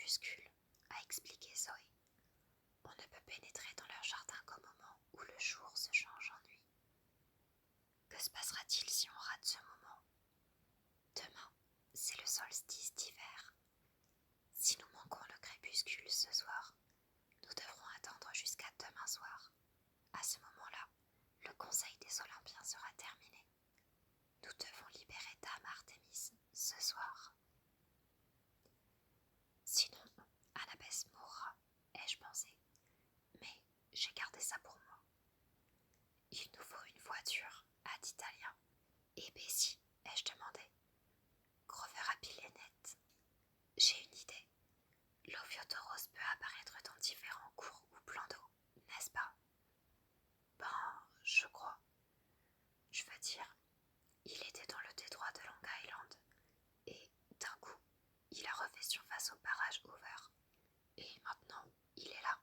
crépuscule, a expliqué Zoé. On ne peut pénétrer dans leur jardin qu'au moment où le jour se change en nuit. Que se passera-t-il si on rate ce moment? Demain, c'est le solstice d'hiver. Si nous manquons le crépuscule ce soir, nous devrons attendre jusqu'à demain soir. À ce moment-là, le conseil des Olympiens sera terminé. Nous devons libérer Dame Artémis ce soir. Sinon, Annabeth mourra, ai-je pensé, mais j'ai gardé ça pour moi. Il nous faut une voiture, a dit Talia. Et Bessie, ai-je demandé. Grover a pilé net. J'ai une idée. L'Ophiotoros peut apparaître dans différents cours ou plans d'eau, n'est-ce pas? Ben, je crois. Je veux dire, il était dans le détroit de Long Island, et d'un coup, il a refait surface au barrage Hoover, et maintenant, il est là.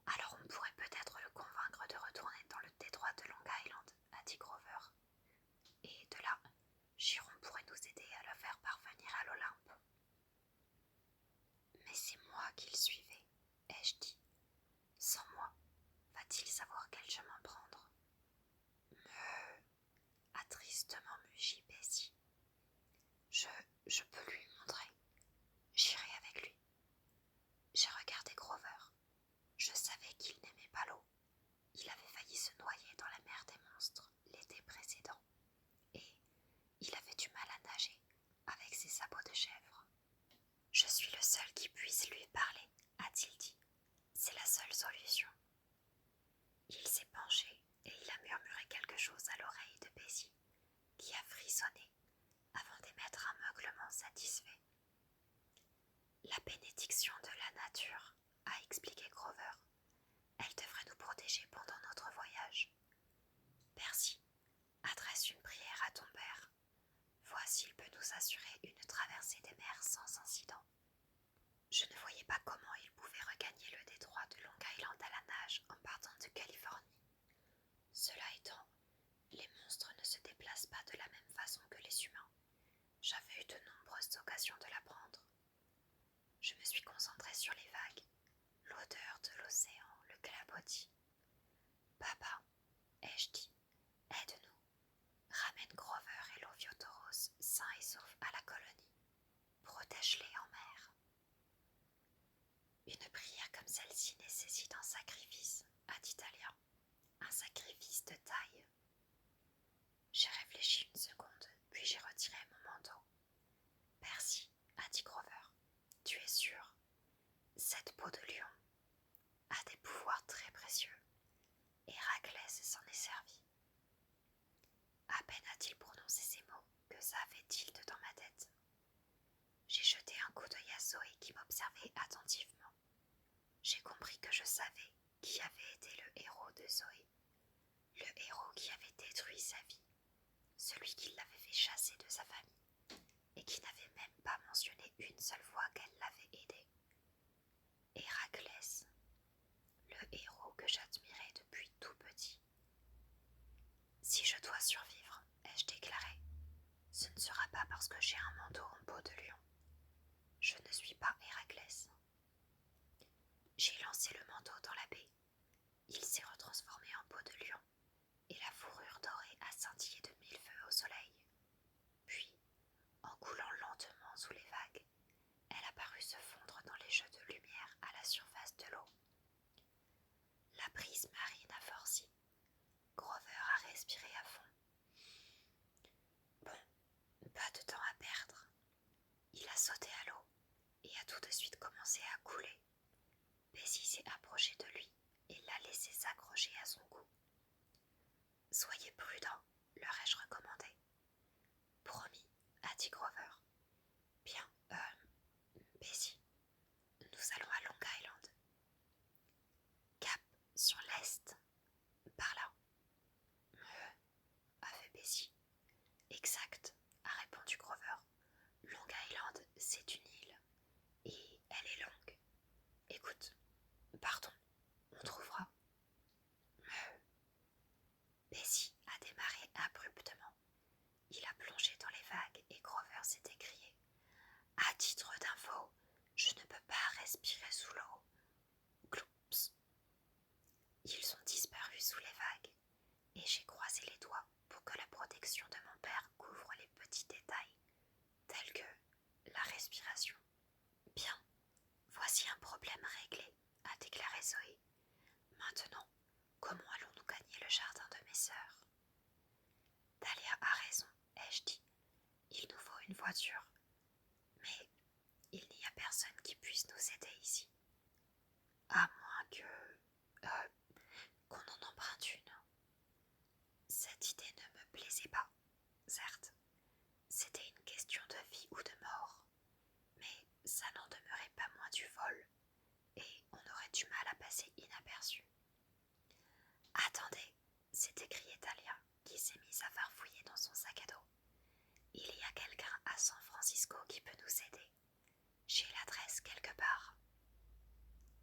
Alors on pourrait peut-être le convaincre de retourner dans le détroit de Long Island, a dit Grover. Et de là, Chiron pourrait nous aider à le faire parvenir à l'Olympe. Mais c'est moi qu'il suivait, ai-je dit. Sans moi, va-t-il savoir quel chemin prendre? A tristement mugi Bessie. Je peux lui montrer. J'irai avec lui. J'ai regardé Grover. Je savais qu'il n'aimait pas l'eau. Il avait failli se noyer dans la mer des monstres l'été précédent. Et il avait du mal à nager avec ses sabots de chèvre. Je suis le seul qui puisse lui parler, a-t-il dit. C'est la seule solution. Il s'est penché et il a murmuré quelque chose à l'oreille de Bessie, qui a frissonné avant d'émettre un meuglement satisfait. La bénédiction de la nature, a expliqué Grover. Elle devrait nous protéger pendant notre voyage. Percy, adresse une prière à ton père. Vois s'il peut nous assurer une traversée des mers sans incident. Je ne voyais pas comment il pouvait regagner le détroit de Long Island à la nage en partant de Californie. Cela étant, les monstres ne se déplacent pas de la même façon que les humains. J'avais eu de nombreuses occasions de l'apprendre. Je me suis concentrée sur les vagues, l'odeur de l'océan, le clapotis. Papa, ai-je dit, aide-nous. Ramène Grover et l'Ophiotoros sains et saufs à la colonie. Protège-les en mer. Une prière comme celle-ci nécessite un sacrifice, a dit Talia. Un sacrifice de taille. J'ai réfléchi une seconde, puis j'ai retiré mon manteau. Percy, a dit Grover, tu es sûr? Cette peau de lion a des pouvoirs très précieux. Héraclès s'en est servi. À peine a-t-il prononcé ces mots que ça a fait tilt dans ma tête. J'ai jeté un coup d'œil à Zoé qui m'observait attentivement. J'ai compris que je savais qui avait été le héros de Zoé. Le héros qui avait détruit sa vie. Celui qui l'avait fait chasser de sa famille et qui n'avait même pas mentionné une seule fois qu'elle l'avait aidé. Héraclès, le héros que j'admirais depuis tout petit. Si je dois survivre, ai-je déclaré, ce ne sera pas parce que j'ai un manteau en peau de lion. Je ne suis pas Héraclès. J'ai lancé le manteau dans la baie. Il s'est retransformé en peau de lion et la fourrure dorée a scintillé de mille feux au soleil. Puis, en coulant lentement sous les vagues, elle a paru se fondre dans les jeux de lumière à la surface de l'eau. La brise marine a forci. Grover a respiré à fond. Bon, pas de temps à perdre. Il a sauté à l'eau et a tout de suite commencé à couler. Bessie s'est approchée de lui et l'a laissé s'accrocher à son cou. Soyez prudent, leur ai-je recommandé. Promis, a dit Grover. Bien, Bessie, nous allons à Long Island. Cap sur l'est, par là. A fait Bessie. Exact, a répondu Grover. Long Island, c'est une île, et elle est longue. Écoute, partons, on trouvera. Bessie a démarré abruptement. Il a plongé dans les vagues et Grover s'est et Zoé. Maintenant, comment allons-nous gagner le jardin de mes sœurs? Dahlia a raison, ai-je dit. Il nous faut une voiture. Mais il n'y a personne qui puisse nous aider ici. À moins qu'on en emprunte une. Cette idée ne me plaisait pas, certes. C'était une question de vie ou de mort. Mais ça n'en demeurait pas moins du vol, et on aurait du mal à passer inaperçu. Attendez, s'est écriée Dahlia, qui s'est mise à farfouiller dans son sac à dos. Il y a quelqu'un à San Francisco qui peut nous aider. J'ai l'adresse quelque part.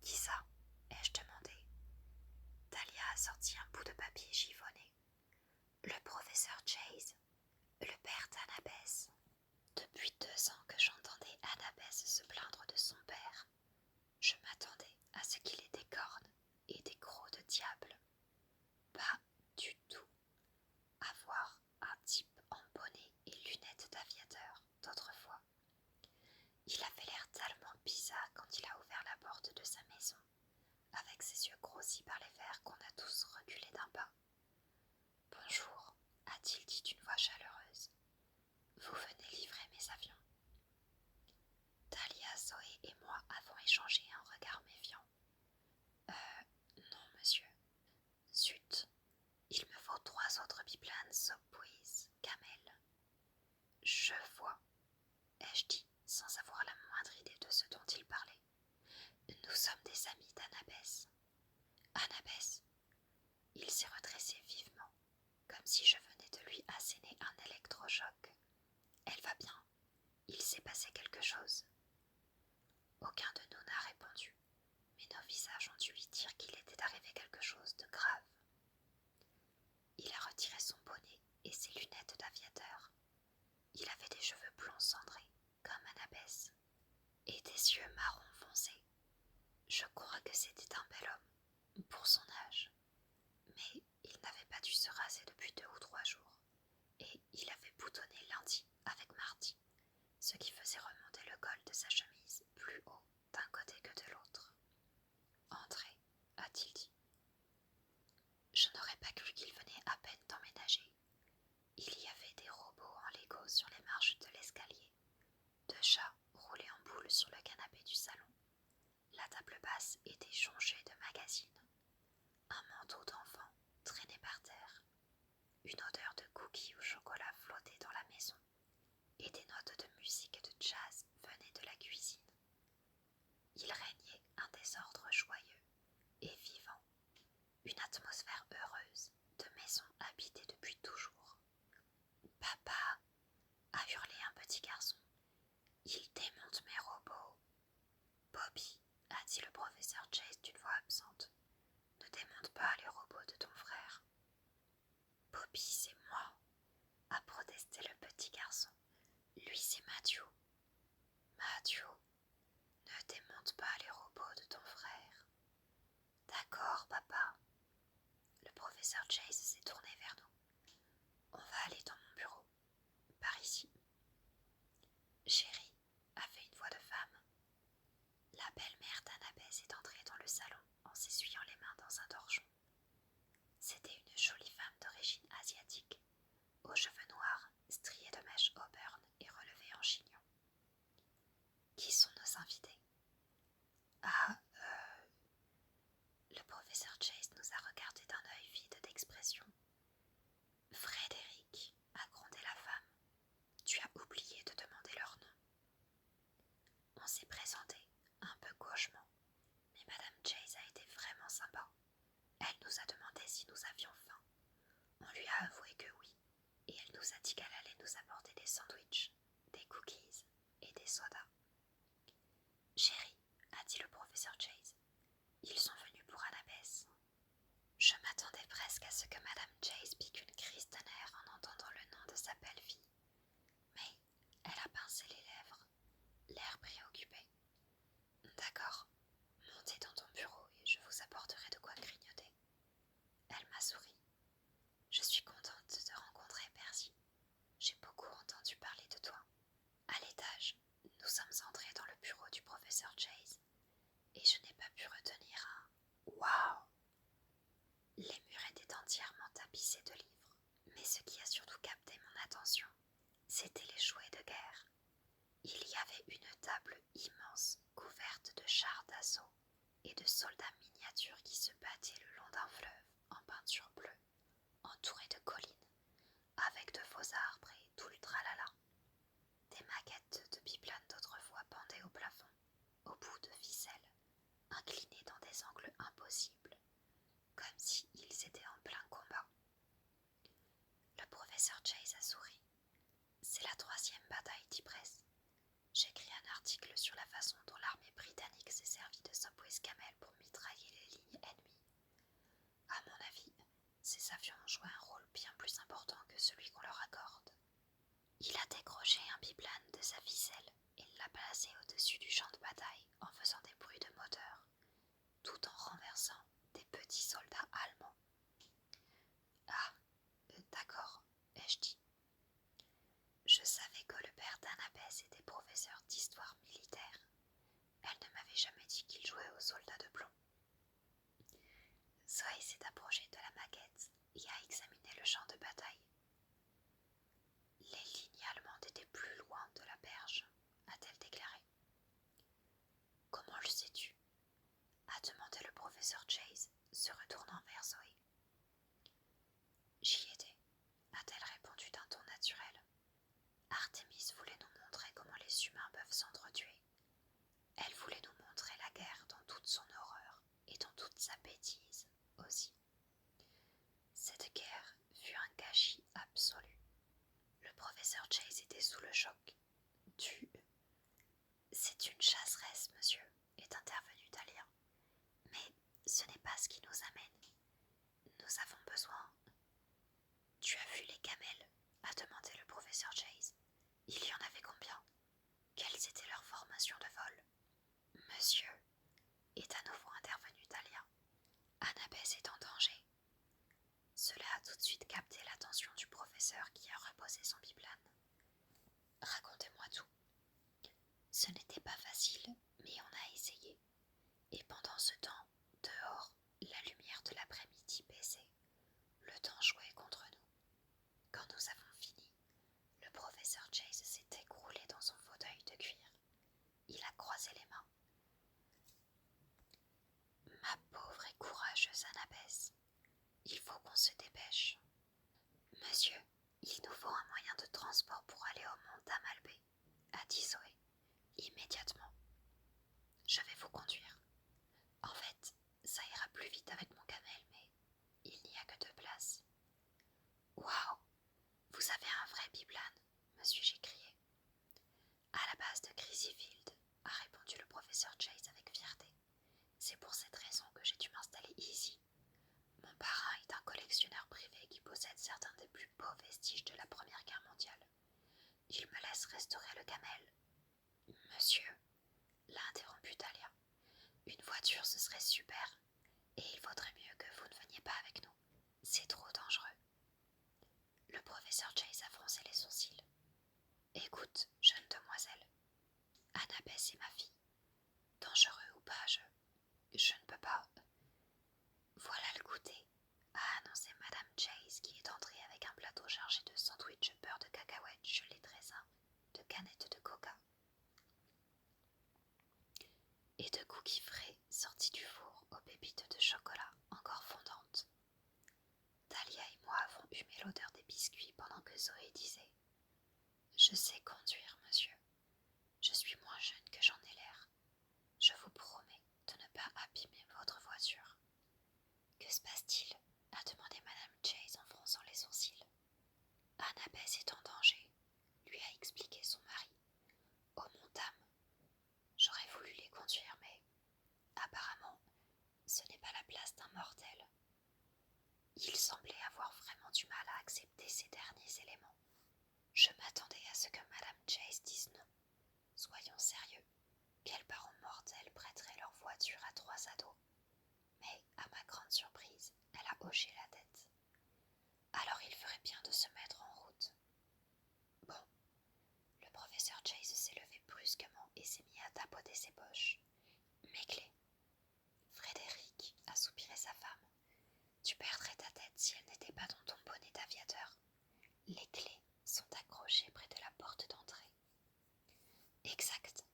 Qui ça? Ai-je demandé. Dahlia a sorti un bout de papier chiffonné. Le professeur Chase, le père d'Annabeth. Depuis 2 ans que j'entendais Annabeth se plaindre de son père, je m'attendais à ce qu'il ait des cornes et des crocs de diable. Pas du tout. Avoir un type en bonnet et lunettes d'aviateur d'autrefois. Il avait l'air tellement bizarre quand il a ouvert la porte de sa maison, avec ses yeux grossis par les verres qu'on a tous reculé d'un pas. Bonjour, a-t-il dit d'une voix chaleureuse. Vous venez livrer mes avions. Dahlia, Zoé et moi avons échangé un regard méfiant. Non, monsieur. Zut, il me faut 3 autres biplanes Subways, Camel. Je vois, ai-je dit, sans avoir la moindre idée de ce dont il parlait. Nous sommes des amis d'Annabeth. Annabeth. Il s'est redressé vivement, comme si je venais de lui asséner un électrochoc. Elle va bien. Il s'est passé quelque chose. Aucun de nous n'a répondu, mais nos visages ont dû lui dire qu'il était arrivé quelque chose de grave. Il a retiré son bonnet et ses lunettes d'aviateur. Il avait des cheveux blonds cendrés, comme Annabeth, et des yeux marron foncé. Je crois que c'était un bel homme, pour son âge, mais il n'avait pas dû se raser depuis 2 ou 3 jours, et il avait boutonné lundi avec mardi, ce qui faisait remonter le col de sa chemise plus haut d'un côté que de l'autre. Entrez, a-t-il dit. Je n'aurais pas cru qu'il venait à peine d'emménager. Il y avait des robots en Lego sur les marches de l'escalier, 2 chats roulés en boule sur le canapé du salon. La table basse était jonchée de magazines. Un manteau d'enfant traînait par terre. Une odeur de cookies au chocolat flottait dans la maison, et des notes de musique et de jazz venaient de la cuisine. Il régnait un désordre joyeux et vivant, une atmosphère heureuse de maison habitée depuis toujours. « Papa !» a hurlé un petit garçon. « Il démonte mes robots !»« Bobby !» a dit le professeur Chase d'une voix absente. « Ne démonte pas les robots de ton frère. »« Bobby, c'est moi !» a protesté le petit garçon. « Lui, c'est Matthew. »« Matthew, ne démonte pas les robots de ton frère. »« D'accord, papa. » Le professeur Chase s'est tourné vers nous. « On va aller dans mon bureau. Par ici. » Chérie, a fait une voix de femme. La belle-mère d'Annabeth est entrée dans le salon en s'essuyant les mains dans un torchon. C'était une jolie femme d'origine asiatique, aux cheveux noirs, striés de mèches auburn et relevés en chignon. Qui sont nos invités? Ah, Le professeur Chase nous a regardés d'un œil vide d'expression. Frédéric, a grondé la femme, tu as oublié de demander leur nom. On s'est présenté, un peu gauchement, mais Madame Chase a été vraiment sympa. Elle nous a demandé si nous avions faim. On lui a avoué que oui, et elle nous a dit qu'elle allait nous apporter des sandwichs, des cookies et des sodas. Chérie, a dit le professeur Chase, ils sont venus pour Annabeth. Je m'attendais presque à ce que Madame Chase pique une crise de nerfs en entendant le nom de sa belle-fille. Mais elle a pincé les lèvres, l'air préoccupé. D'accord, montez dans ton bureau et je vous apporterai de quoi grignoter. Elle m'a souri. Je suis contente de te rencontrer, Percy. J'ai beaucoup entendu parler de toi. table immense couverte de chars d'assaut et de soldats miniatures qui se battaient le long d'un fleuve en peinture bleue, entouré de collines, avec de faux arbres et tout le tralala. Des maquettes de biplanes d'autrefois pendaient au plafond, au bout de ficelles, inclinés dans des angles impossibles, comme s'ils étaient en plein combat. Le professeur Chase a souri. C'est la 3e bataille d'Ypres. J'écris un article sur la façon dont l'armée britannique s'est servie de Subway's Camel pour mitrailler les lignes ennemies. À mon avis, ces avions ont joué un rôle bien plus important que celui qu'on leur accorde. Il a décroché un biplane de sa ficelle et l'a placé au-dessus du champ de bataille en faisant des bruits de moteur, tout en renversant des petits soldats allemands. Ah, d'accord, ai-je dit. Je savais que le père d'Annabeth était professeur d'histoire militaire. Elle ne m'avait jamais dit qu'il jouait aux soldats de plomb. Zoé s'est approchée de la maquette et a examiné le champ de bataille. Les lignes allemandes étaient plus loin de la berge, a-t-elle déclaré. Comment le sais-tu ? A demandé le professeur Chase, se retournant vers Zoé. J'y étais, a-t-elle répondu d'un ton naturel. Artémis voulait nous montrer comment les humains peuvent s'entretuer. Elle voulait nous montrer la guerre dans toute son horreur et dans toute sa bêtise aussi. Cette guerre fut un gâchis absolu. Le professeur Chase était sous le choc. C'est une chasseresse, monsieur, est intervenu Dahlia. Mais ce n'est pas ce qui nous amène. Nous avons besoin. Tu as vu les camels ? A demandé le professeur Chase. Il y en avait combien ? Quelles étaient leurs formations de vol ? Monsieur, est à nouveau intervenu Dahlia. Annabeth est en danger. Cela a tout de suite capté l'attention du professeur qui a reposé son biplane. Racontez-moi tout. Ce n'était pas facile, mais on a essayé. Et pendant ce temps, dehors, la lumière de l'après-midi baissait. Le temps jouait contre nous. Quand nous avons fini, le professeur Chase s'est écroulé dans son fauteuil de cuir. Il a croisé les mains. Ma pauvre et courageuse Annabeth, il faut qu'on se dépêche. Monsieur, il nous faut un moyen de transport pour aller au mont Tamalbé, a dit Zoé. Immédiatement. Je vais vous conduire. En fait, ça ira plus vite avec mon camel, mais il n'y a que 2 places. Waouh! Vous avez un vrai biplane, me suis-je écrié. À la base de Crazyfield, a répondu le professeur Chase avec fierté. C'est pour cette raison que j'ai dû m'installer ici. Mon parrain est un collectionneur privé qui possède certains des plus beaux vestiges de la Première Guerre mondiale. Il me laisse restaurer le camel. Monsieur, l'a interrompu Dahlia, une voiture ce serait super, et il vaudrait mieux que vous ne veniez pas avec nous. C'est trop dangereux. Le professeur Chase a froncé les sourcils. Écoute, jeune demoiselle, Annabeth est ma fille. Dangereux ou pas, je ne peux pas. Voilà le goûter, a annoncé Madame Chase qui est entrée avec un plateau chargé de sandwichs beurre de cacahuètes gelées de raisin, de canettes de coca et de cookies frais sortis du four aux pépites de chocolat encore fondantes. Dahlia et moi avons humé l'odeur des biscuits pendant que Zoé disait « Je sais conduire, monsieur. Je suis moins jeune que j'en ai l'air. Je vous promets de ne pas abîmer votre voiture. » Que se passe-t-il ? A demandé Madame Chase en fronçant les sourcils. Annabeth est en danger, lui a expliqué son mari. Au Montam. J'aurais voulu les conduire, mais apparemment, ce n'est pas la place d'un mortel. Il semblait avoir vraiment du mal à accepter ces derniers éléments. Je m'attendais à ce que Madame Chase dise non. Soyons sérieux. Quels parents mortels prêteraient leur voiture à 3 ados ? Mais, à ma grande surprise, elle a hoché la tête. Alors il ferait bien de se mettre en route. Bon, le professeur Chase s'est levé brusquement et s'est mis à tapoter ses poches. Mes clés. Frédéric, a soupiré sa femme. Tu perdrais ta tête si elle n'était pas dans ton bonnet d'aviateur. Les clés sont accrochées près de la porte d'entrée. Exact.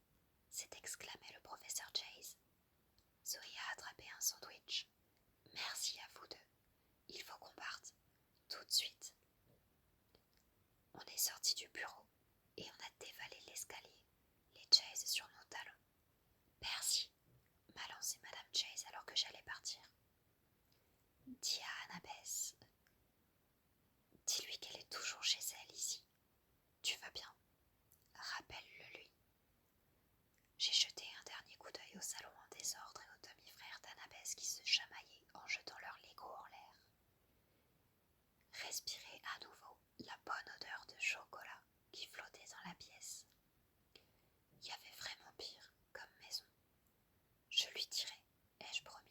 que j'allais partir. Dis à Annabeth, dis-lui qu'elle est toujours chez elle ici. Tu veux bien? Rappelle-le lui. J'ai jeté un dernier coup d'œil au salon en désordre et aux demi-frères d'Annabeth qui se chamaillaient en jetant leurs Legos en l'air. Respirer à nouveau la bonne odeur de chocolat qui flottait dans la pièce. Il y avait vraiment pire comme maison. Je lui dirai, ai-je promis.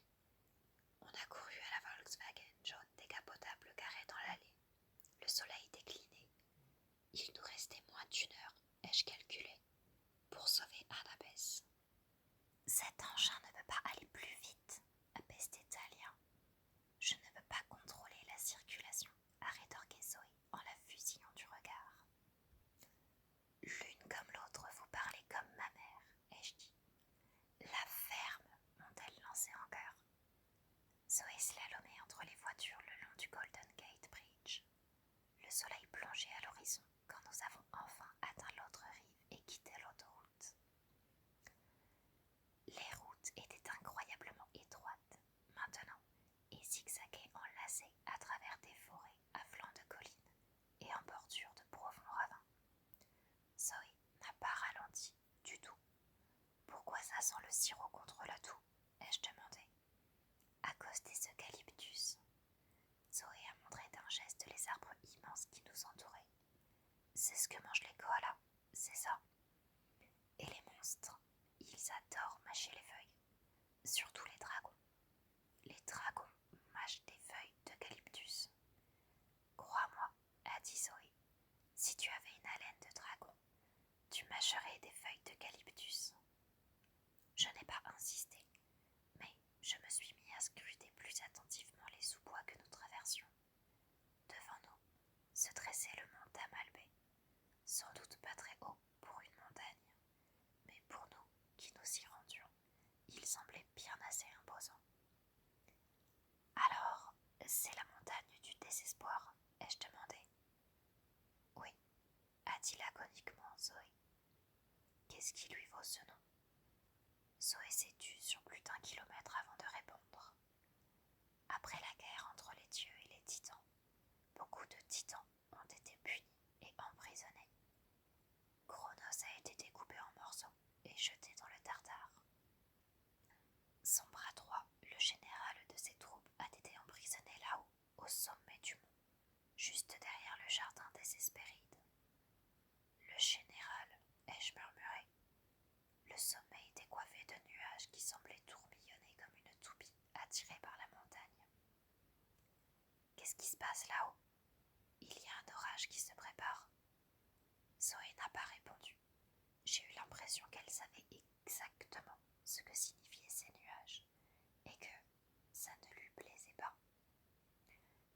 On a couru à la Volkswagen jaune décapotable garée dans l'allée. Le soleil déclinait. Il nous restait moins d'1 heure, ai-je calculé, pour sauver Annabeth. Cet engin ne peut pas aller plus vite, a pesté Talia. Je ne veux pas contrôler la circulation, a rétorqué Zoé en la fusillant du regard. L'une comme l'autre, vous parlez comme ma mère, ai-je dit. La ferme, m'ont-elles lancé en chœur. Zoé slalomait entre les voitures le long du Golden Gate Bridge. Le soleil plongeait à l'horizon quand nous avons enfin atteint l'autre rive et quitté l'autoroute. Les routes étaient incroyablement étroites maintenant et zigzaguaient en lacets à travers des forêts à flanc de collines et en bordure de profonds ravins. Zoé n'a pas ralenti du tout. Pourquoi ça sent le sirop contre la toux? Ai-je demandé. À cause des eucalyptus. Zoé a montré d'un geste les arbres immenses qui nous entouraient. C'est ce que mangent les koalas, c'est ça. Et les monstres, ils adorent mâcher les feuilles. Surtout les dragons. Les dragons mâchent des feuilles d'eucalyptus. Crois-moi, a dit Zoé, si tu avais une haleine de dragon, tu mâcherais des feuilles d'eucalyptus. Je n'ai pas insisté, mais je me suis mis à scruter plus attentivement les sous-bois que nous traversions. Devant nous se dressait le mont Tamalbé, sans doute pas très haut pour une montagne, mais pour nous qui nous y rendions, il semblait bien assez imposant. Alors, c'est la montagne du désespoir, ai-je demandé. Oui, a dit laconiquement Zoé. Qu'est-ce qui lui vaut ce nom? Zoé s'est tue sur plus d'1 kilomètre avant de répondre. Après la guerre entre les dieux et les titans, beaucoup de titans ont été punis et emprisonnés. Cronos a été découpé en morceaux et jeté dans le Tartare. Son bras droit, le général de ses troupes, a été emprisonné là-haut, au sommet du mont, juste derrière le jardin des Hespérides. Le général, ai-je murmuré. Le sommet était coiffé de nuages qui semblaient tourbillonner comme une toupie attirée par la montagne. Qu'est-ce qui se passe là-haut? Il y a un orage qui se prépare. Zoé n'a pas répondu. J'ai eu l'impression qu'elle savait exactement ce que signifiaient ces nuages et que ça ne lui plaisait pas.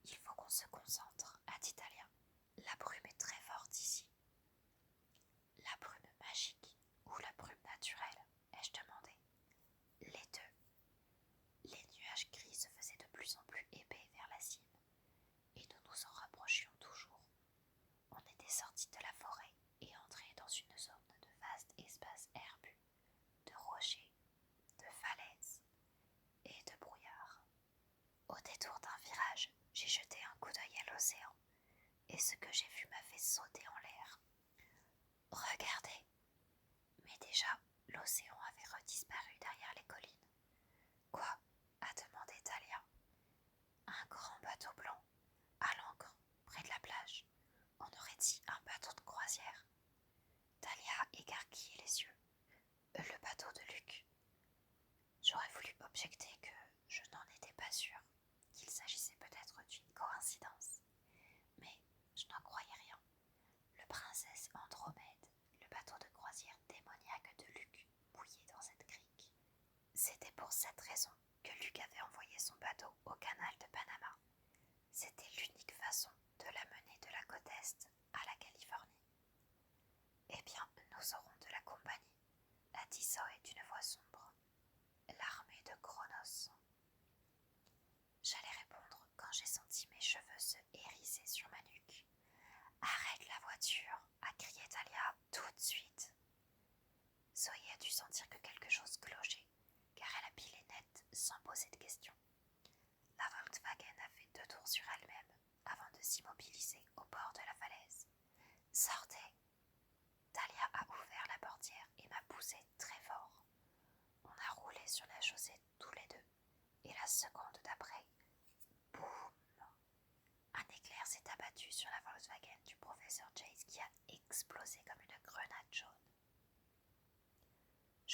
Il faut qu'on se concentre, a dit Talia. La brume est très forte ici. La brume magique ou la brume naturelle, ai-je demandé. Les deux. Les nuages gris se faisaient de plus en plus épais vers la cime, et nous nous en rapprochions toujours. On était sortis de la forêt et entrés dans une zone de vastes espaces herbus, de rochers, de falaises et de brouillard. Au détour d'un virage, j'ai jeté un coup d'œil à l'océan, et ce que j'ai vu m'a fait sauter en l'air. Regardez! Mais déjà, l'océan avait redisparu derrière les collines. Quoi? A demandé Talia. Un grand bateau blanc, à l'ancre, près de la plage. On aurait dit un bateau de croisière. Talia écarquillait les yeux. Le bateau de Luc. J'aurais voulu objecter que je n'en étais pas sûre, qu'il s'agissait peut-être d'une coïncidence. Mais je n'en croyais rien. Le Princesse Andromède, le bateau de croisière démoniaque de Luc, mouillé dans cette crique. C'était pour cette raison que Luc avait envoyé son bateau au canal de Panama. C'était l'unique façon de l'amener de la côte est à la Californie. Eh bien, nous aurons de la compagnie, a dit Zoé d'une voix sombre. L'armée de Cronos. J'allais répondre quand j'ai senti mes cheveux se hérisser sur ma nuque. Arrête la voiture, a crié Talia tout de suite. Zoé a dû sentir que quelque chose clochait, car elle a pilé net sans poser de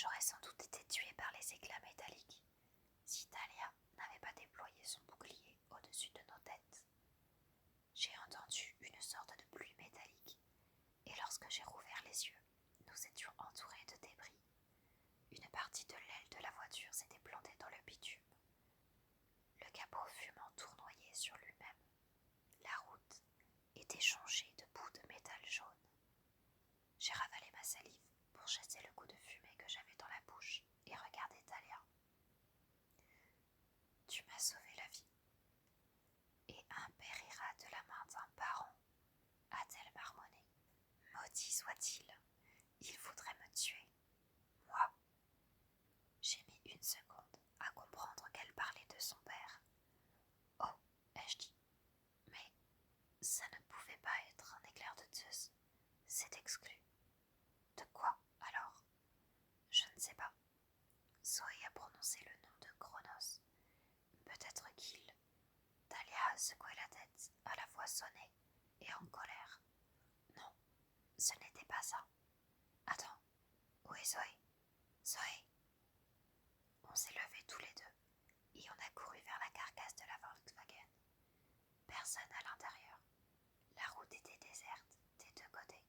J'aurais sans doute été tuée par les éclats métalliques si Talia n'avait pas déployé son bouclier au-dessus de nos têtes. J'ai entendu une sorte de pluie métallique, et lorsque j'ai rouvert les yeux, nous étions entourés de débris. Une partie de l'aile de la voiture s'était plantée dans le bitume. Le capot fumant tournoyait sur lui-même. La route était jonchée de bouts de métal jaune. J'ai ravalé ma salive pour chasser le goût de fumée que j'avais dans la bouche et regardé Talia. Tu m'as sauvé la vie. Et un père ira de la main d'un parent, a-t-elle marmonné. Maudit soit-il, il voudrait me tuer. Moi. J'ai mis une seconde à comprendre qu'elle parlait de son père. Oh, ai-je dit, mais ça ne pouvait pas être un éclair de Zeus. C'est exclu. De quoi, alors? Je ne sais pas. Zoé a prononcé le nom de Chronos. Peut-être qu'il... Talia a secoué la tête, à la fois sonnée et en colère. Non, ce n'était pas ça. Attends, où est Zoé? Zoé! On s'est levés tous les deux, et on a couru vers la carcasse de la Volkswagen. Personne à l'intérieur. La route était déserte des deux côtés.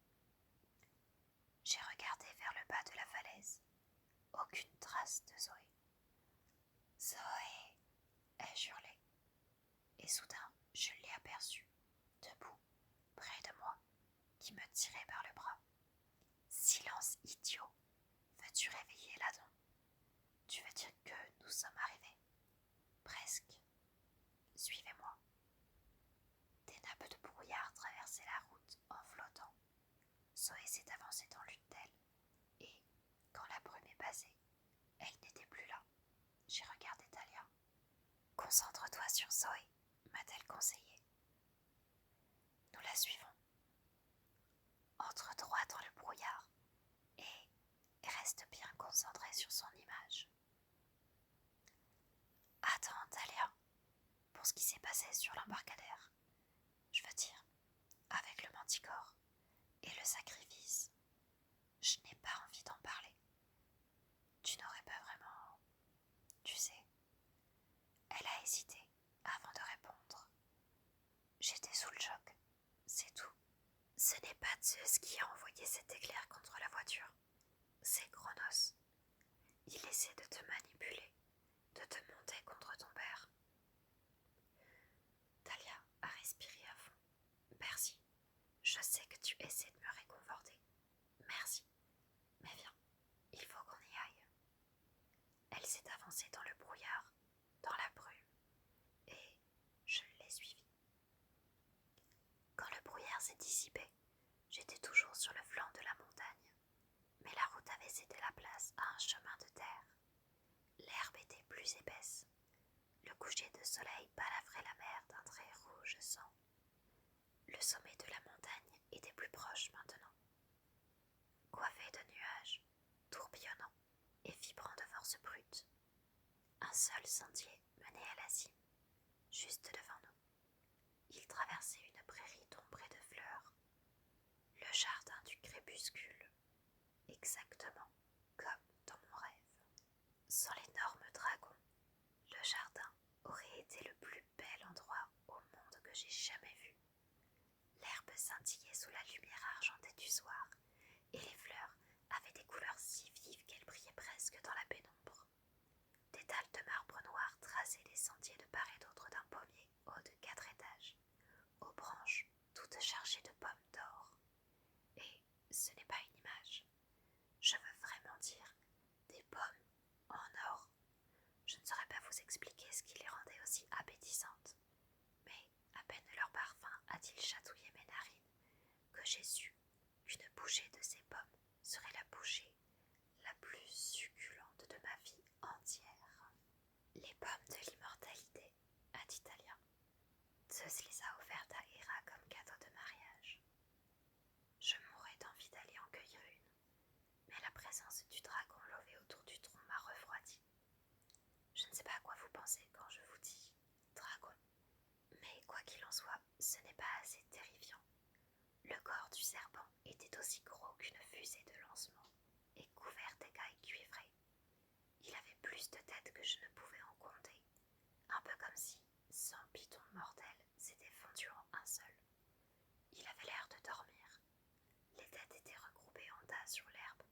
J'ai regardé vers le bas de la falaise. Aucune trace de Zoé. Zoé! Ai-je hurlé. Et soudain, je l'ai aperçue, debout, près de moi, qui me tirait par le bras. Silence idiot! Veux-tu réveiller l'Adam? Tu veux dire que nous sommes arrivés? Presque. Suivez-moi. Des nappes de brouillard traversaient la route en flottant. Zoé s'est avancée dans l'une d'elles, et, quand la brume est passée, elle n'était plus là. J'ai regardé Talia. Concentre-toi sur Zoé, m'a-t-elle conseillé. Nous la suivons. Entre droit dans le brouillard et reste bien concentré sur son image. Attends, Talia, pour ce qui s'est passé sur l'embarcadère, je veux dire, avec le manticore et le sacrifice, je n'ai pas envie d'en parler. Tu n'aurais pas vraiment... Tu sais, elle a hésité avant de répondre. J'étais sous le choc, c'est tout. Ce n'est pas Zeus qui a envoyé cet éclair contre la voiture, c'est Chronos. Il essaie de te manipuler, de te monter contre ton père. Talia a respiré à fond. Merci, je sais que tu essaies de me réconforter. Merci, mais viens, il faut qu'on y aille. Elle s'est avancée dans le brouillard, dans la brume, et je l'ai suivie. Quand le brouillard s'est dissipé, j'étais toujours sur le flanc de la montagne, mais la route avait cédé la place à un chemin de terre. L'herbe était plus épaisse. Le coucher de soleil balafrait la mer d'un trait rouge sang. Le sommet de la montagne était plus proche maintenant. Coiffé de nuages, tourbillonnant et vibrant de force brute, un seul sentier menait à la cime, juste devant nous. Il traversait une prairie tombrée de fleurs, le jardin du crépuscule, exactement comme dans mon rêve. Sans l'énorme dragon, le jardin aurait été le plus bel endroit au monde que j'ai jamais vu. L'herbe scintillait sous la lumière argentée du soir, et les fleurs avaient des couleurs si vives qu'elles brillaient presque dans la pénombre. Des dalles de marbre noir traçaient les sentiers de part et d'autre d'un pommier haut de 4 étages, aux branches toutes chargées de pommes d'or. Et ce n'est pas une image. Je veux vraiment dire des pommes en or. Je ne saurais pas vous expliquer ce qui les rendait aussi appétissantes, mais à peine leur parfum a-t-il chatouillé mes narines que j'ai su qu'une bouchée de ces pommes serait la bouchée la plus succulente de ma vie entière. Les pommes de l'immortalité, a dit Talia. Zeus les a offertes à Héra comme cadeau de mariage. Je mourrais d'envie d'aller en cueillir une, mais la présence du dragon lové autour du tronc m'a refroidi. Je ne sais pas à quoi vous pensez quand je vous dis dragon, mais quoi qu'il en soit, ce n'est pas assez terrifiant. Le corps du serpent était aussi gros qu'une fusée de lancement et couvert d'écailles cuivrées. plus de têtes que je ne pouvais en compter, un peu comme si 100 pitons mortels s'étaient fondus en un seul. Il avait l'air de dormir. Les têtes étaient regroupées en tas sur l'herbe,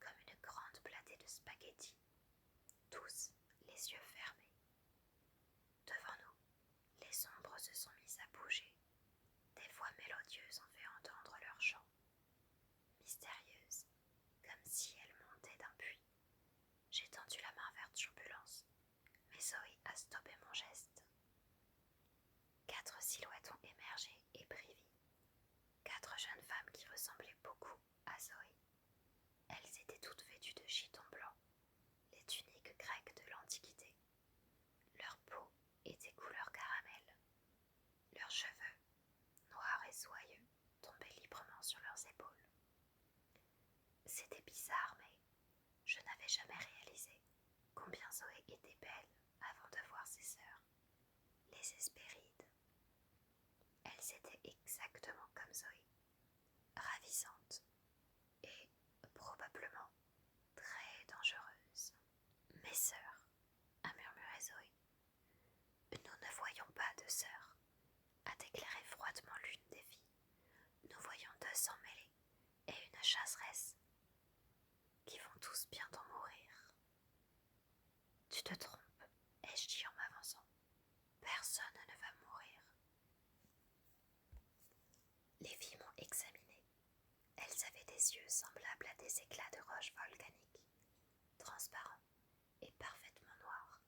comme une grande platée de spaghettis, tous les yeux fermés. Devant nous, les ombres se sont mises à bouger. Des voix mélodieuses ont fait entendre leur chant. Mystérieuse, comme si elle montait d'un puits. J'ai tendu la main vers Turbulence, mais Zoé a stoppé mon geste. 4 silhouettes ont émergé et Brivy. 4 jeunes femmes qui ressemblaient beaucoup à Zoé. Elles étaient toutes vêtues de chiton blanc, les tuniques grecques de l'Antiquité. Leur peau était couleur caramel. Leurs cheveux, noirs et soyeux, tombaient librement sur leurs épaules. C'était bizarre, mais je n'avais jamais réalisé combien Zoé était belle avant de voir ses sœurs, les Hespérides. Elles étaient exactement comme Zoé, ravissantes et probablement très dangereuses. Mes sœurs, a murmuré Zoé. Nous ne voyons pas de sœurs, a déclaré froidement l'une des filles. Nous voyons 200 mêlées et une chasseresse qui vont tous bientôt mourir. Tu te trompes, ai-je dit en m'avançant. Personne ne va mourir. Les filles m'ont examiné. Elles avaient des yeux semblables à des éclats de roches volcaniques, transparents et parfaitement noirs.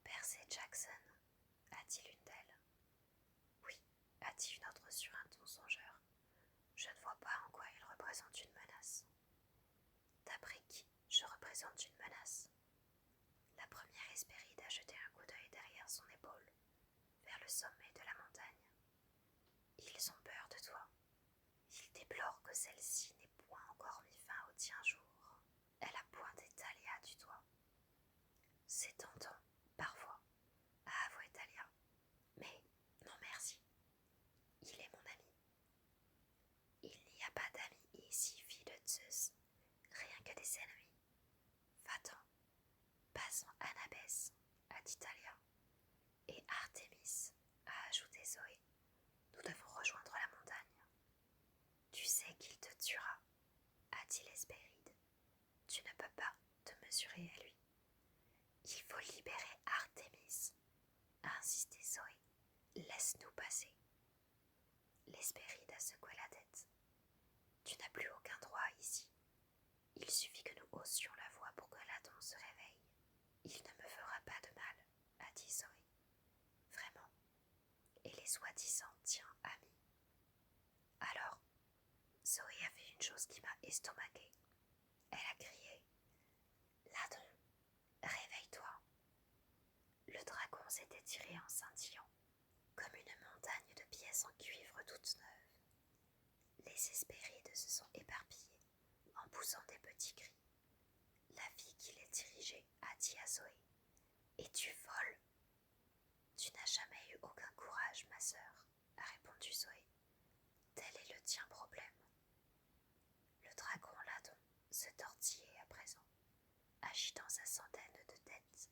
Percy Jackson, a dit l'une d'elles. Oui, a dit une autre sur un ton songeur. Je ne vois pas en quoi il représente une menace. D'après qui je représente une menace? La première Hespéride a jeté un coup d'œil derrière son épaule, vers le sommet de la montagne. Ils ont peur de toi. Ils déplorent que celle-ci n'ait point encore mis fin au tien jour. Elle a pointé Thalia du doigt. C'est tentant, parfois, a avoué Thalia. Mais non merci. Il est mon ami. Il n'y a pas d'amis ici, fille de Zeus. Rien que des ennemis. Va-t'en. Passons Annabès, a dit Thalia. Et Artémis, a ajouté Zoé. Nous devons rejoindre la montagne. Tu sais qu'il te tuera, a dit l'Hespéride. Tu ne peux pas te mesurer à lui. Il faut libérer Artémis, a insisté Zoé. Laisse-nous passer. L'Hespéride a secoué la tête. Tu n'as plus aucun droit ici. Il suffit que nous haussions la voix pour que Ladon se réveille. Il ne me fera pas de mal, a dit Zoé. Vraiment. Et les soi-disant tiens amis. Alors, Zoé a fait une chose qui m'a estomaquée. Elle a crié « Ladon, réveille-toi !» Le dragon s'était tiré en scintillant, comme une montagne de pièces en cuivre toutes neuves. Les Hespérides se sont éparpillées en poussant des petits cris. La fille qui les dirigeait a dit à Zoé « Et tu voles ?» Tu n'as jamais eu aucun courage, ma sœur, a répondu Zoé. Tel est le tien problème. Le dragon Ladon se tortillait à présent, agitant sa centaine de têtes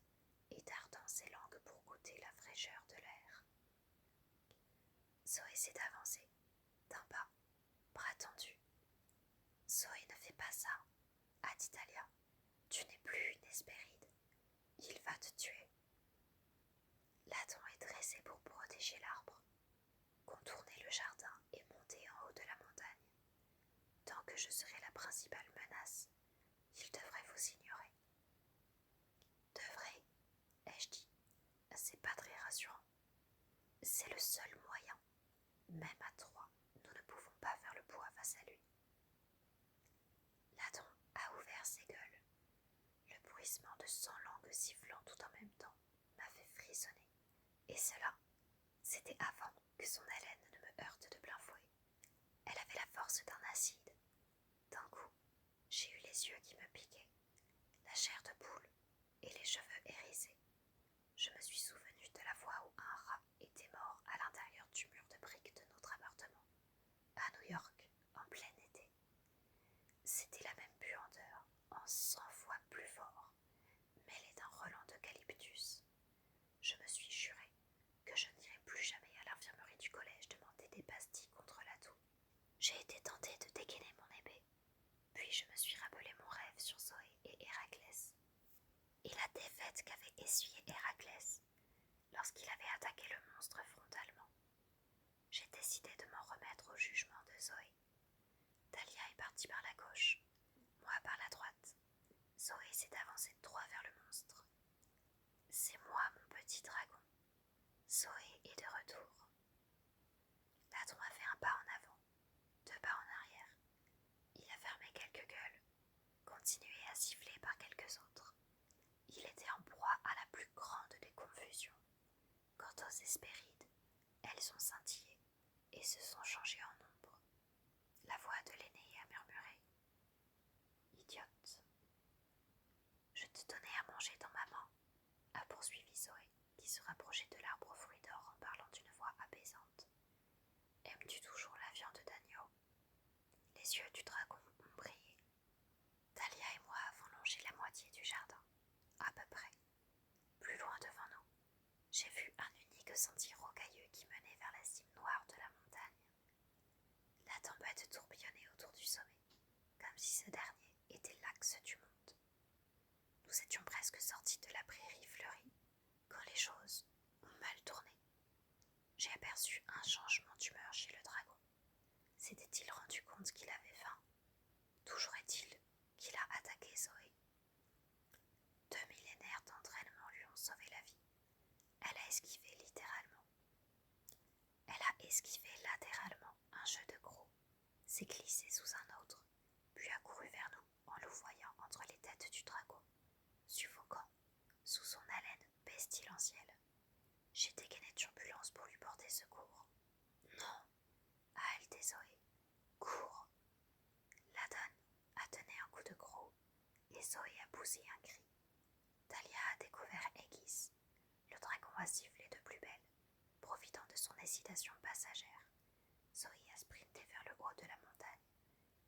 et dardant ses langues pour goûter la fraîcheur de l'air. Zoé s'est avancée, d'un pas, bras tendu. Zoé ne fais pas ça, a dit Thalia. Tu n'es plus une Hespéride. Il va te tuer. Ladon est dressé pour protéger l'arbre, contourner le jardin et monter en haut de la montagne. Tant que je serai la principale menace, il devrait vous ignorer. Devrait, ai-je dit. C'est pas très rassurant. C'est le seul moyen. Même à 3, nous ne pouvons pas faire le poids face à lui. Ladon a ouvert ses gueules. Le bruissement de 100 langues sifflant tout en même temps m'a fait frissonner. Et cela, c'était avant que son haleine ne me heurte de plein fouet. Elle avait la force d'un acide. D'un coup, j'ai eu les yeux qui me piquaient, la chair de poule et les cheveux hérissés. Je me suis souvenu de la fois où un rat était mort à l'intérieur du mur de briques de notre appartement, à New York, en plein été. C'était la même puanteur, en 100 fois plus fort, mais les J'ai été tentée de dégainer mon épée, puis je me suis rappelé mon rêve sur Zoé et Héraclès, et la défaite qu'avait essuyée Héraclès lorsqu'il avait attaqué le monstre frontalement. J'ai décidé de m'en remettre au jugement de Zoé. Thalia est partie par la gauche, moi par la droite. Zoé s'est avancée droit vers le monstre. C'est moi, mon petit dragon. Zoé est de retour. L'âton a fait un pas en avant, 2 pas en arrière. Il a fermé quelques gueules, continué à siffler par quelques autres. Il était en proie à la plus grande des confusions. Quant aux Hespérides, elles ont scintillé et se sont changées en ombre. La voix de l'aîné a murmuré. Idiote. Je te donnais à manger dans ma main, a poursuivi Zoé, qui se rapprochait de l'arbre aux fruits d'or en parlant d'une voix apaisante. Aimes-tu toujours la viande d'agneau? Les yeux du dragon ont brillé. Thalia et moi avons longé la moitié du jardin, à peu près. Plus loin devant nous, j'ai vu un unique sentier rocailleux qui menait vers la cime noire de la montagne. La tempête tourbillonnait autour du sommet, comme si ce dernier était l'axe du monde. Nous étions presque sortis de la prairie fleurie, quand les choses ont mal tourné. J'ai aperçu un changement d'humeur chez le dragon. S'était-il rendu compte qu'il avait faim? Toujours est-il qu'il a attaqué Zoé. 2 millénaires d'entraînement lui ont sauvé la vie. Elle a esquivé littéralement. Elle a esquivé latéralement un jeu de gros, s'est glissée sous un autre, puis a couru vers nous en louvoyant entre les têtes du dragon, suffocant sous son haleine pestilentielle. J'ai dégainé Turbulence pour lui porter secours. Non, a haleté Zoé. Cours. Ladon a donné un coup de croc et Zoé a poussé un cri. Thalia a découvert Aegis. Le dragon a sifflé de plus belle, profitant de son hésitation passagère. Zoé a sprinté vers le haut de la montagne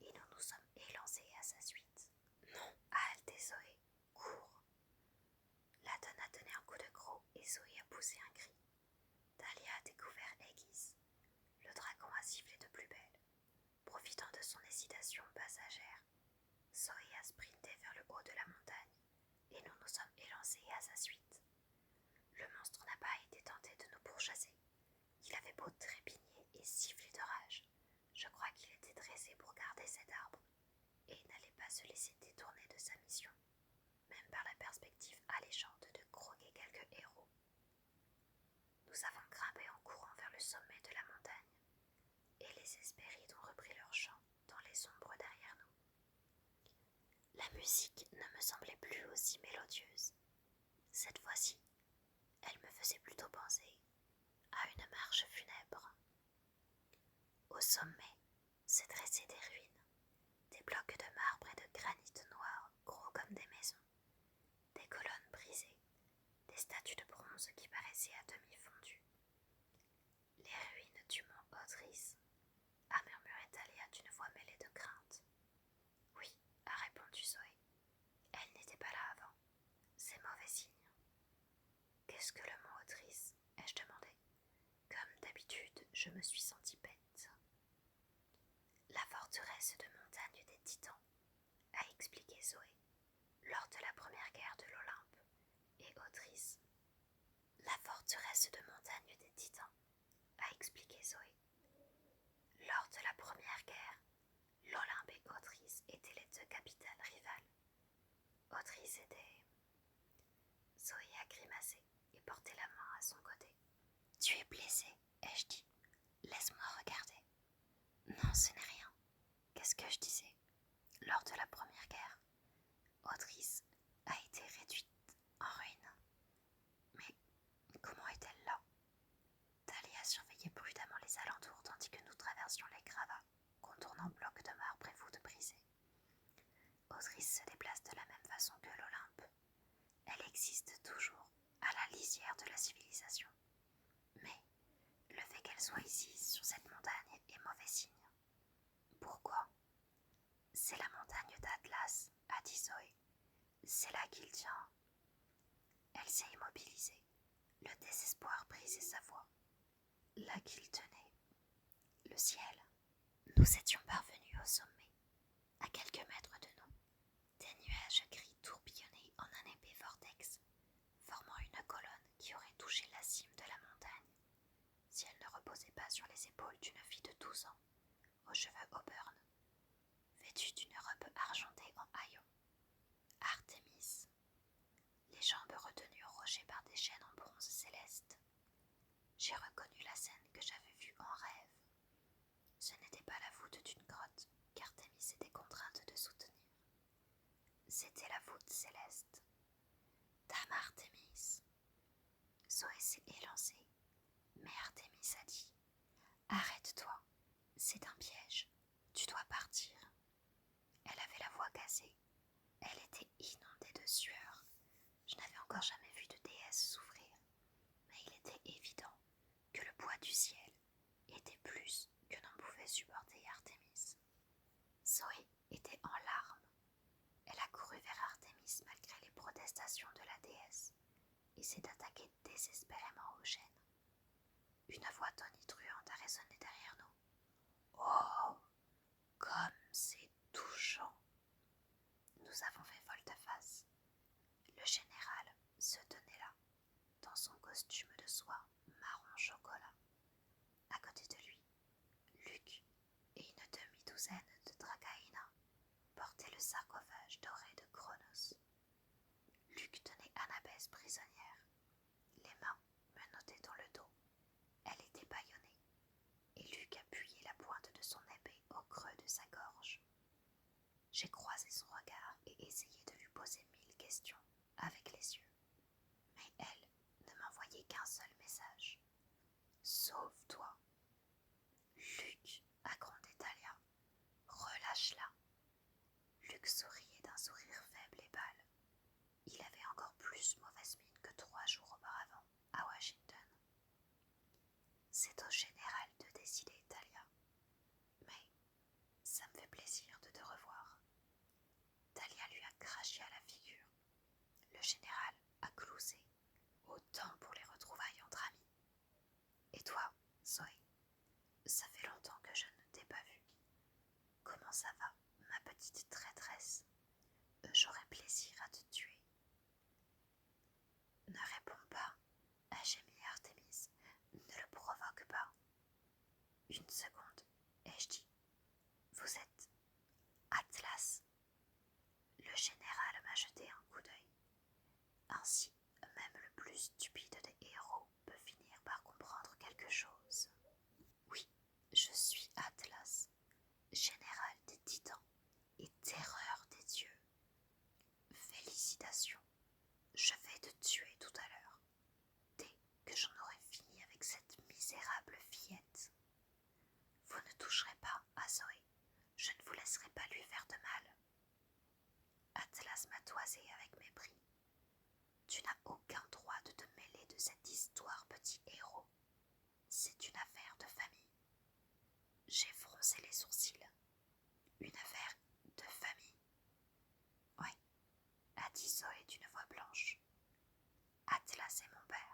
et nous nous sommes élancés à sa suite. Non, a haleté Zoé. Cours. Ladon a donné un coup de croc et Zoé a poussé un cri. Thalia a découvert Aegis. Le dragon a sifflé de plus belle, profitant de son hésitation passagère. Zoé a sprinté vers le haut de la montagne et nous nous sommes élancés à sa suite. Le monstre n'a pas été tenté de nous pourchasser. Il avait beau trépigner et siffler de rage. Je crois qu'il était dressé pour garder cet arbre et n'allait pas se laisser détourner de sa mission, même par la perspective alléchante de croquer quelques héros. Nous avons grimpé en courant vers le sommet de la montagne, et les Hespérides ont repris leur chant dans les ombres derrière nous. La musique ne me semblait plus aussi mélodieuse. Cette fois-ci, elle me faisait plutôt penser à une marche funèbre. Au sommet se dressaient des ruines, des blocs de marbre et de granit noir gros comme des maisons, des colonnes brisées, des statues de bronze qui paraissaient à demi fondues. Les ruines du mont Odris, a murmuré Thalia d'une voix mêlée de crainte. Oui, a répondu Zoé. Elle n'était pas là avant. C'est mauvais signe. Qu'est-ce que le mont Odris? Ai-je demandé. Comme d'habitude, je me suis sentie bête. La forteresse de montagne des Titans, a expliqué Zoé, lors de la première guerre de l'Olympe et Odris. La forteresse de montagne des Titans, a expliqué Zoé. Lors de la première guerre, l'Olympe et Odris étaient les 2 capitales rivales. Odris était... Zoé a grimacé et porté la main à son côté. Tu es blessé, ai-je dit. Laisse-moi regarder. Non, ce n'est rien. Qu'est-ce que je disais? Lors de la première guerre, Odris a été réduite en ruine. Mais comment est-elle là? Thalia surveillait prudemment les alentours tandis que nous traversions les gravats, contournant blocs de marbre et voûtes brisées. Odris se déplace de la même façon que l'Olympe. Elle existe toujours, à la lisière de la civilisation. Mais le fait qu'elle soit ici, sur cette montagne, est mauvais signe. Pourquoi? C'est la montagne d'Atlas, a dit Zoé. C'est là qu'il tient. Elle s'est immobilisée. Le désespoir brisait sa voix. Là qu'il tenait. Le ciel. Nous étions parvenus au sommet. À quelques mètres de nous, des nuages gris tourbillonnaient en un épais vortex, formant une colonne qui aurait touché la cime de la montagne, si elle ne reposait pas sur les épaules d'une fille de 12 ans, aux cheveux auburn, vêtue d'une robe argentée en haillons. Artémis, les jambes retenues au rocher par des chaînes en bronze céleste. J'ai reconnu la scène que j'avais vue en rêve. Ce n'était pas la voûte d'une grotte qu'Artémis était contrainte de soutenir. C'était la voûte céleste. Dame Artémis. Zoé s'est élancée, mais Artémis a dit « Arrête-toi, c'est un piège, tu dois partir. » Elle avait la voix cassée, elle était inondée de sueur. Je n'avais encore jamais vu de déesse souffrir, mais il était évident que le poids du ciel était plus que n'en pouvait supporter Artémis. Zoé était en larmes. Elle a couru vers Artémis malgré les protestations de la déesse et s'est attaquée désespérément au chêne. Une voix tonitruante a résonné derrière nous. Oh, comme c'est touchant! Nous avons fait volte-face. Le général se tenait là, dans son costume de soie marron chocolat. À côté de lui, Luc et une demi-douzaine de Dracaïna portaient le sarcophage doré de Cronos. Luc tenait Annabès prisonnière, les mains menottées dans le dos. Elle était bâillonnée, et Luc appuyait la pointe de son épée au creux de sa gorge. J'ai croisé son regard et essayé de lui poser 1000 questions avec les yeux, mais elle ne m'envoyait qu'un seul message. « Sauve-toi !» Luc, a grondé Talia. « Relâche-la !» Luc souriait d'un sourire faible et pâle. Il avait encore plus mauvaise mine que 3 jours auparavant, à Washington. « C'est au général de décider, Talia. Mais ça me fait plaisir de te revoir. » Talia lui a craché à la figure. Le général a clousé. Autant pour les retrouvailles entre amis. Et toi, Zoé, ça fait longtemps que je ne t'ai pas vue. Comment ça va, ma petite traîtresse? J'aurais plaisir à te tuer. Ne réponds pas, a gémi Artémis. Ne le provoque pas. Une seconde, ai-je dit. Vous êtes Atlas. Le général m'a jeté un coup d'œil. Ainsi, même le plus stupide des héros peut finir par comprendre quelque chose. Oui, je suis Atlas, général des titans et terreur des dieux. Félicitations, je vais te tuer tout à l'heure, dès que j'en aurai fini avec cette misérable fillette. Vous ne toucherez pas à Zoé, je ne vous laisserai pas lui faire de mal. Atlas m'a toisé avec mépris. Tu n'as aucun droit de te mêler de cette histoire, petit héros. C'est une affaire de famille. J'ai froncé les sourcils. Une affaire de famille. Ouais, a dit Zoé d'une voix blanche. Atlas est mon père.